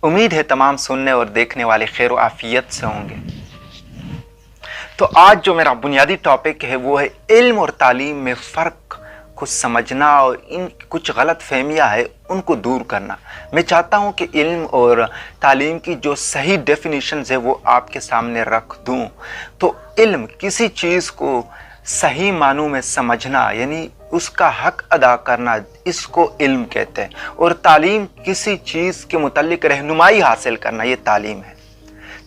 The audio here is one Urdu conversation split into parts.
امید ہے تمام سننے اور دیکھنے والے خیر و عافیت سے ہوں گے۔ تو آج جو میرا بنیادی ٹاپک ہے وہ ہے علم اور تعلیم میں فرق کو سمجھنا اور ان کچھ غلط فہمیاں ہیں ان کو دور کرنا۔ میں چاہتا ہوں کہ علم اور تعلیم کی جو صحیح ڈیفینیشنز ہے وہ آپ کے سامنے رکھ دوں۔ تو علم کسی چیز کو صحیح معنوں میں سمجھنا یعنی اس کا حق ادا کرنا، اس کو علم کہتے ہیں، اور تعلیم کسی چیز کے متعلق رہنمائی حاصل کرنا، یہ تعلیم ہے۔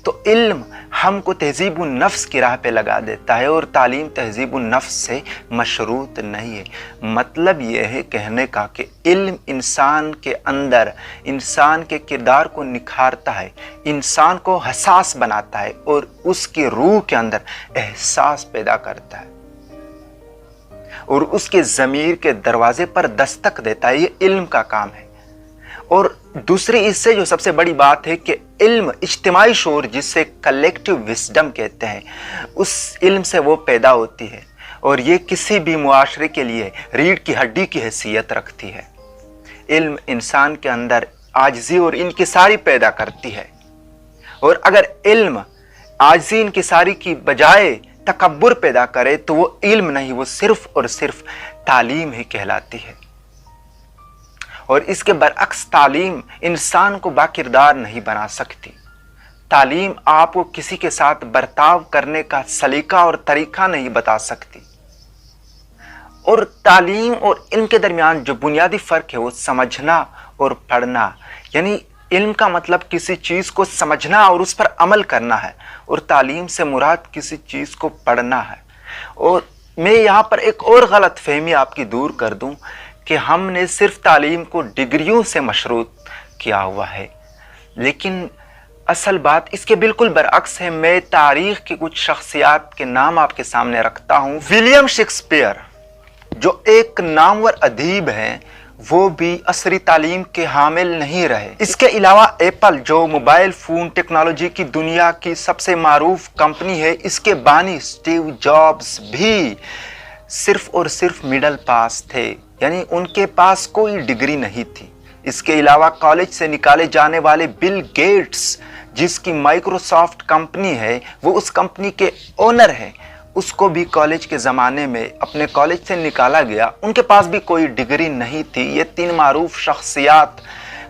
تو علم ہم کو تہذیب النفس کی راہ پہ لگا دیتا ہے اور تعلیم تہذیب النفس سے مشروط نہیں ہے۔ مطلب یہ ہے کہنے کا کہ علم انسان کے اندر انسان کے کردار کو نکھارتا ہے، انسان کو حساس بناتا ہے اور اس کی روح کے اندر احساس پیدا کرتا ہے اور اس کے ضمیر کے دروازے پر دستک دیتا ہے۔ یہ علم کا کام ہے۔ اور دوسری اس سے جو سب سے بڑی بات ہے کہ علم اجتماعی شعور جسے کلیکٹیو وزڈم کہتے ہیں، اس علم سے وہ پیدا ہوتی ہے اور یہ کسی بھی معاشرے کے لیے ریڑھ کی ہڈی کی حیثیت رکھتی ہے۔ علم انسان کے اندر عاجزی اور انکساری پیدا کرتی ہے، اور اگر علم عاجزی انکساری کی بجائے تکبر پیدا کرے تو وہ علم نہیں، وہ صرف اور صرف تعلیم ہی کہلاتی ہے۔ اور اس کے برعکس تعلیم انسان کو باکردار نہیں بنا سکتی۔ تعلیم آپ کو کسی کے ساتھ برتاؤ کرنے کا سلیقہ اور طریقہ نہیں بتا سکتی۔ اور تعلیم اور علم کے درمیان جو بنیادی فرق ہے وہ سمجھنا اور پڑھنا، یعنی علم کا مطلب کسی چیز کو سمجھنا اور اس پر عمل کرنا ہے، اور تعلیم سے مراد کسی چیز کو پڑھنا ہے۔ اور میں یہاں پر ایک اور غلط فہمی آپ کی دور کر دوں کہ ہم نے صرف تعلیم کو ڈگریوں سے مشروط کیا ہوا ہے، لیکن اصل بات اس کے بالکل برعکس ہے۔ میں تاریخ کی کچھ شخصیات کے نام آپ کے سامنے رکھتا ہوں۔ ولیم شیکسپیئر جو ایک نامور ادیب ہیں، وہ بھی عصری تعلیم کے حامل نہیں رہے۔ اس کے علاوہ ایپل جو موبائل فون ٹیکنالوجی کی دنیا کی سب سے معروف کمپنی ہے، اس کے بانی اسٹیو جابز بھی صرف اور صرف مڈل پاس تھے، یعنی ان کے پاس کوئی ڈگری نہیں تھی۔ اس کے علاوہ کالج سے نکالے جانے والے بل گیٹس جس کی مائکروسافٹ کمپنی ہے، وہ اس کمپنی کے اونر ہیں، اس کو بھی کالج کے زمانے میں اپنے کالج سے نکالا گیا، ان کے پاس بھی کوئی ڈگری نہیں تھی۔ یہ تین معروف شخصیات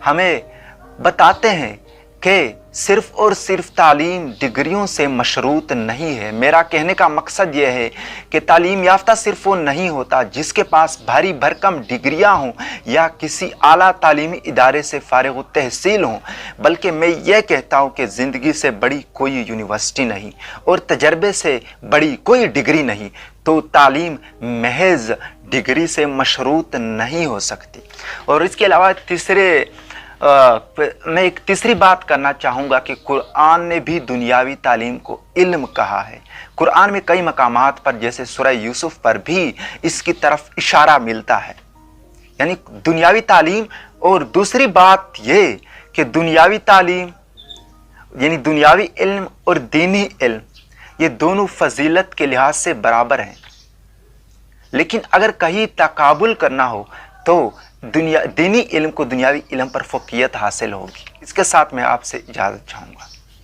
ہمیں بتاتے ہیں کہ صرف اور صرف تعلیم ڈگریوں سے مشروط نہیں ہے۔ میرا کہنے کا مقصد یہ ہے کہ تعلیم یافتہ صرف وہ نہیں ہوتا جس کے پاس بھاری بھرکم ڈگریاں ہوں یا کسی اعلیٰ تعلیمی ادارے سے فارغ التحصیل ہوں، بلکہ میں یہ کہتا ہوں کہ زندگی سے بڑی کوئی یونیورسٹی نہیں اور تجربے سے بڑی کوئی ڈگری نہیں، تو تعلیم محض ڈگری سے مشروط نہیں ہو سکتی۔ اور اس کے علاوہ میں ایک تیسری بات کرنا چاہوں گا کہ قرآن نے بھی دنیاوی تعلیم کو علم کہا ہے۔ قرآن میں کئی مقامات پر جیسے سورہ یوسف پر بھی اس کی طرف اشارہ ملتا ہے، یعنی دنیاوی تعلیم۔ اور دوسری بات یہ کہ دنیاوی تعلیم یعنی دنیاوی علم اور دینی علم یہ دونوں فضیلت کے لحاظ سے برابر ہیں، لیکن اگر کہیں تقابل کرنا ہو تو دینی علم کو دنیاوی علم پر فوقیت حاصل ہوگی۔ اس کے ساتھ میں آپ سے اجازت چاہوں گا۔